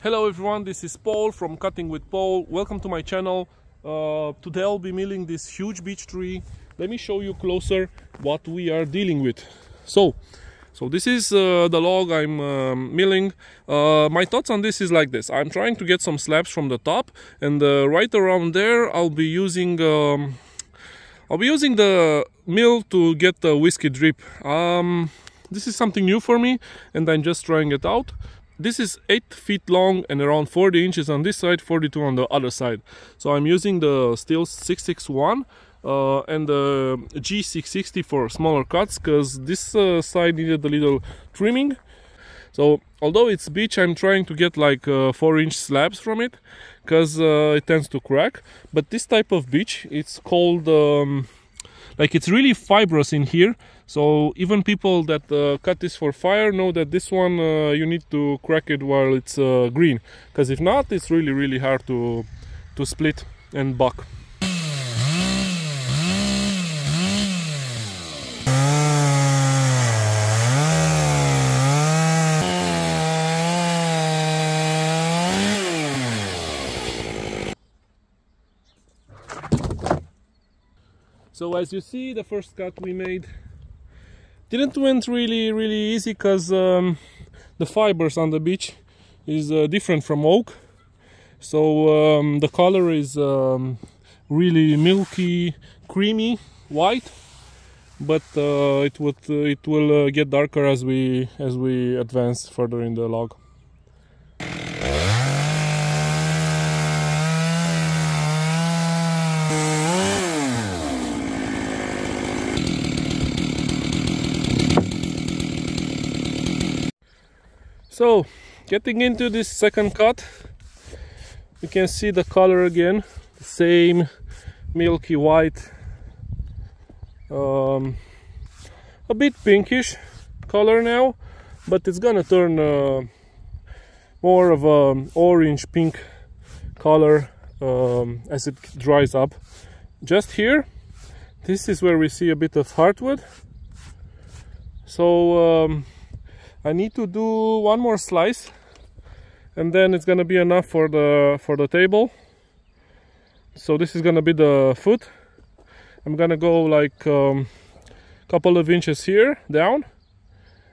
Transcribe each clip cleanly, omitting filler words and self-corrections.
Hello everyone, this is Paul from Cutting with Paul. Welcome to my channel. Today I'll be milling this huge beech tree. Let me show you closer what we are dealing with. So this is the log I'm milling. My thoughts on this is like this. I'm trying to get some slabs from the top, and right around there I'll be using the mill to get the whiskey drip. This is something new for me and I'm just trying it out. This is 8 feet long and around 40 inches on this side, 42 on the other side. So I'm using the Stihl 661 and the G660 for smaller cuts, because this side needed a little trimming. So although it's beech, I'm trying to get like 4-inch slabs from it, because it tends to crack. But this type of beech, it's called like, it's really fibrous in here. So even people that cut this for fire know that this one you need to crack it while it's green, because if not, it's really hard to split and buck. So as you see, the first cut we made didn't went really easy, because the fibers on the beech is different from oak. So the color is really milky, creamy, white, but it will get darker as we advance further in the log. So, getting into this second cut, you can see the color again, the same milky white, a bit pinkish color now, but it's gonna turn more of an orange pink color as it dries up. Just here, this is where we see a bit of hardwood. So I need to do one more slice, and then it's gonna be enough for the table. So this is gonna be the foot. I'm gonna go like couple of inches here down,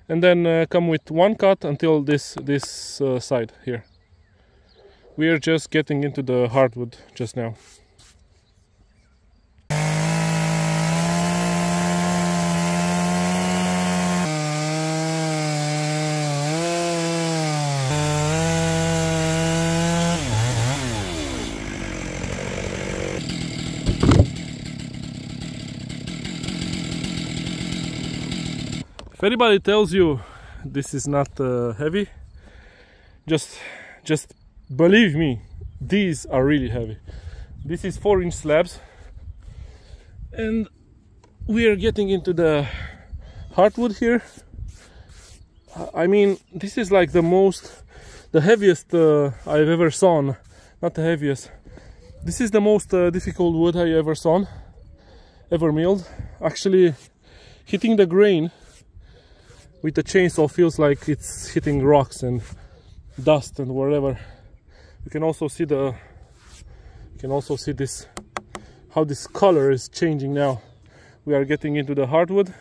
and then come with one cut until this side here. We are just getting into the hardwood just now. If anybody tells you this is not heavy, just believe me, these are really heavy. This is 4-inch slabs, and we are getting into the hardwood here. I mean, this is like the heaviest I've ever sawn. Not the heaviest. This is the most difficult wood I ever sawn, ever milled. Actually, hitting the grain with the chainsaw feels like it's hitting rocks and dust and whatever. You can also see this, how this color is changing now. We are getting into the hardwood.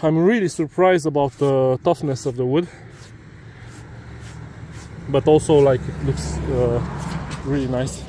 I'm really surprised about the toughness of the wood, but also like it looks really nice.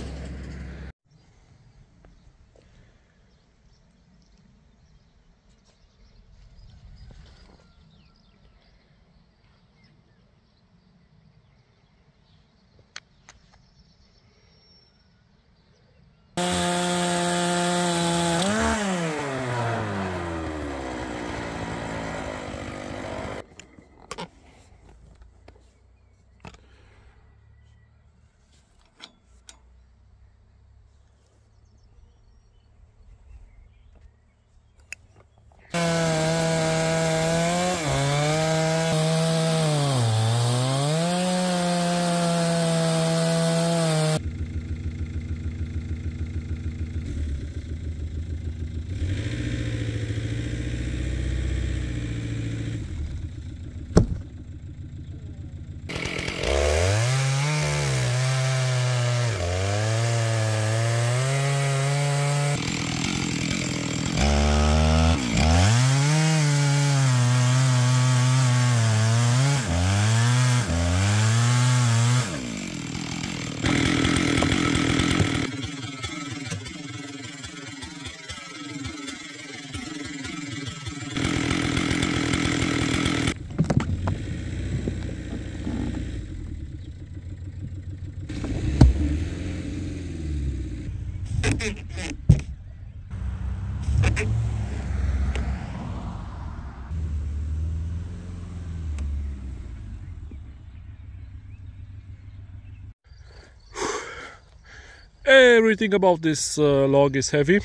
Everything about this log is heavy,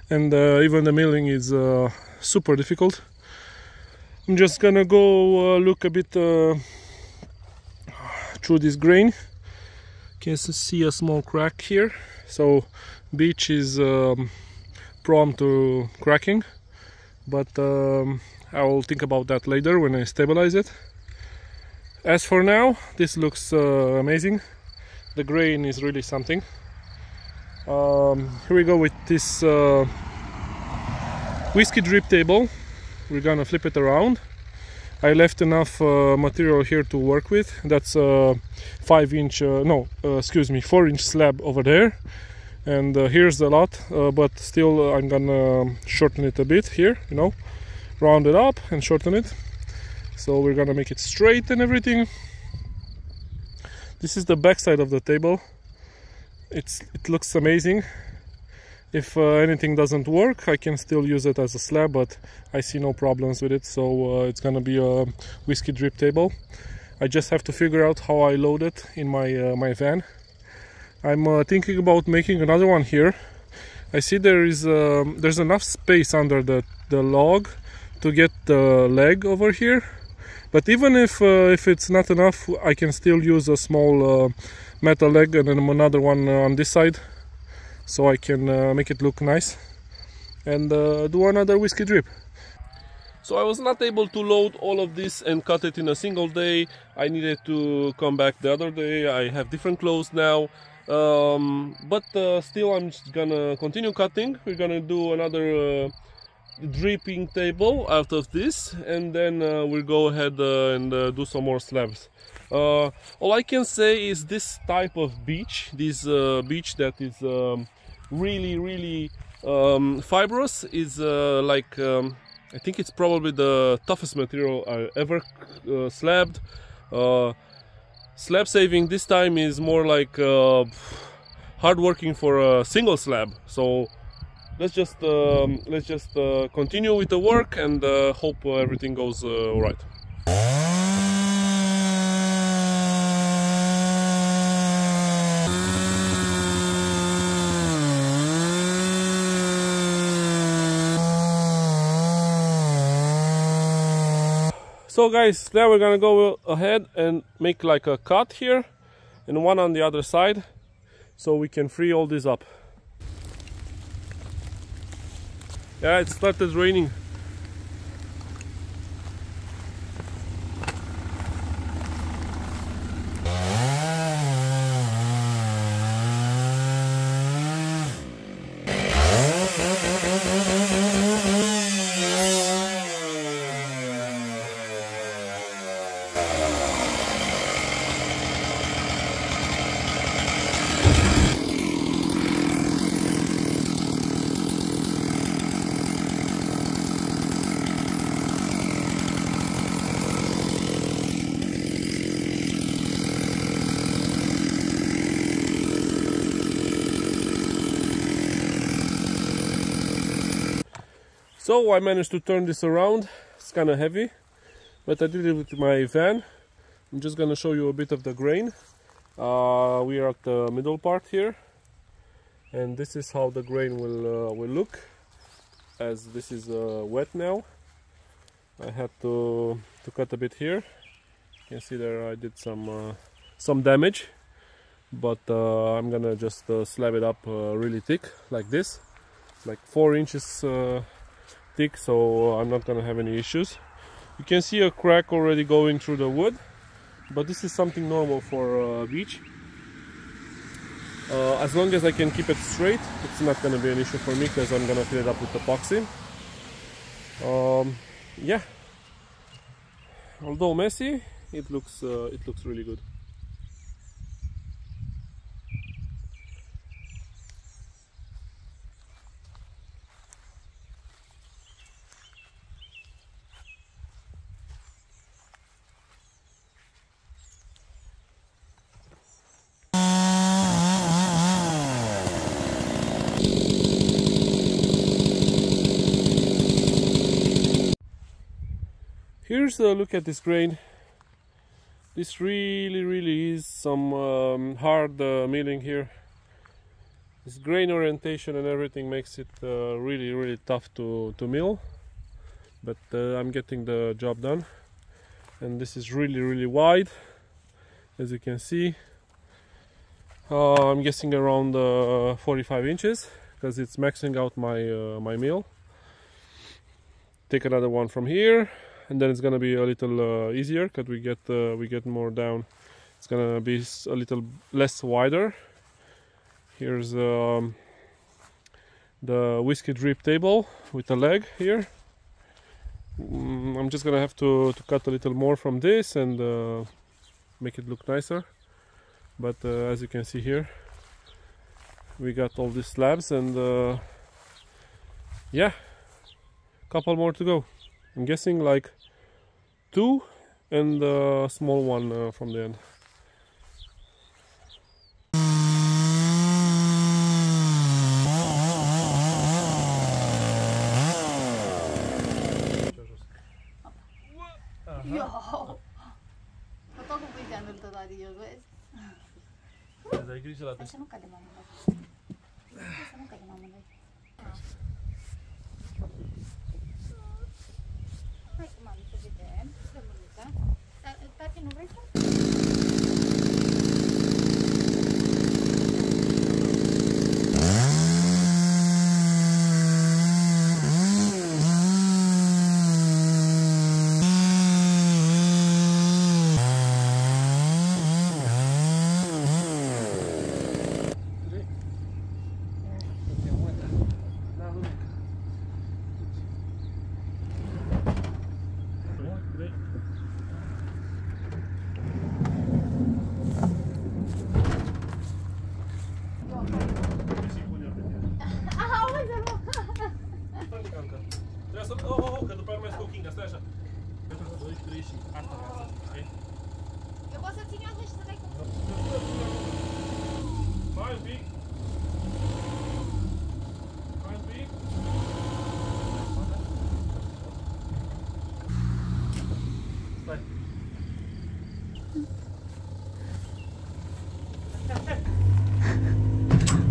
and even the milling is super difficult. I'm just gonna go look a bit through this grain. Can see a small crack here, so beech is prone to cracking, but I will think about that later when I stabilize it. As for now, this looks amazing. The grain is really something. Here we go with this whiskey drip table. We're gonna flip it around. I left enough material here to work with. That's a 4-inch slab over there, and here's a lot, but still I'm gonna shorten it a bit here, you know, round it up and shorten it. So we're gonna make it straight and everything. This is the back side of the table. It looks amazing. If anything doesn't work, I can still use it as a slab, but I see no problems with it, so it's gonna be a whiskey drip table. I just have to figure out how I load it in my my van. I'm thinking about making another one here. I see there's enough space under the log to get the leg over here, but even if it's not enough, I can still use a small metal leg and then another one on this side, so I can make it look nice and do another whiskey drip. So I was not able to load all of this and cut it in a single day. I needed to come back the other day. I have different clothes now, but still I'm just gonna continue cutting. We're gonna do another dripping table out of this, and then we'll go ahead and do some more slabs. All I can say is this type of beech, this beech that is really fibrous, is I think it's probably the toughest material I ever slabbed. Slab saving this time is more like hard working for a single slab. So let's just continue with the work and hope everything goes all right. So guys, now we're gonna go ahead and make like a cut here and one on the other side, so we can free all this up. Yeah, it started raining. So I managed to turn this around. It's kind of heavy, but I did it with my van. I'm just gonna show you a bit of the grain. We are at the middle part here, and this is how the grain will look, as this is wet now. I had to cut a bit here. You can see there I did some damage, but I'm gonna just slab it up really thick like this. It's like 4 inches thick, so I'm not gonna have any issues. You can see a crack already going through the wood, but this is something normal for beech. As long as I can keep it straight, it's not gonna be an issue for me, because I'm gonna fill it up with epoxy. Yeah, although messy, it looks really good. Here's a look at this grain. This really is some hard milling here. This grain orientation and everything makes it really tough to mill, but I'm getting the job done. And this is really wide, as you can see. I'm guessing around 45 inches because it's maxing out my mill. Take another one from here, and then it's gonna be a little easier because we get more down. It's gonna be a little less wider. Here's the whiskey drip table with a leg here. I'm just gonna have to cut a little more from this and make it look nicer. But as you can see here, we got all these slabs, and yeah, couple more to go. I'm guessing like 2 and a small one from the end. Yo! Eu tô cuidando ele toda dia, vezi? Mas ai grijă la Așa nu cade mama. Așa nu cade mama. Hai, mami, să vedem. Rămânița. Tati, nu vrei să? Că după aia mai scot Kinga, stai așa. 2, 3 și asta vreau să zic. Eu pot să țin eu așa și să dai cu... Hai un pic. Hai un pic. Stai.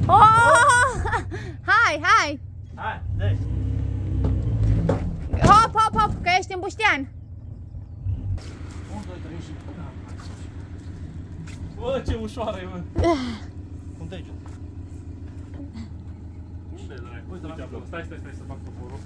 Oh! Hai! Hai, dai. Hop, că ești în buștean. 1, 2, 3 și... Bă, ce ușoară e, mă! Cum te aici? Unde e, dracu? Uite acolo. Stai să fac poporul.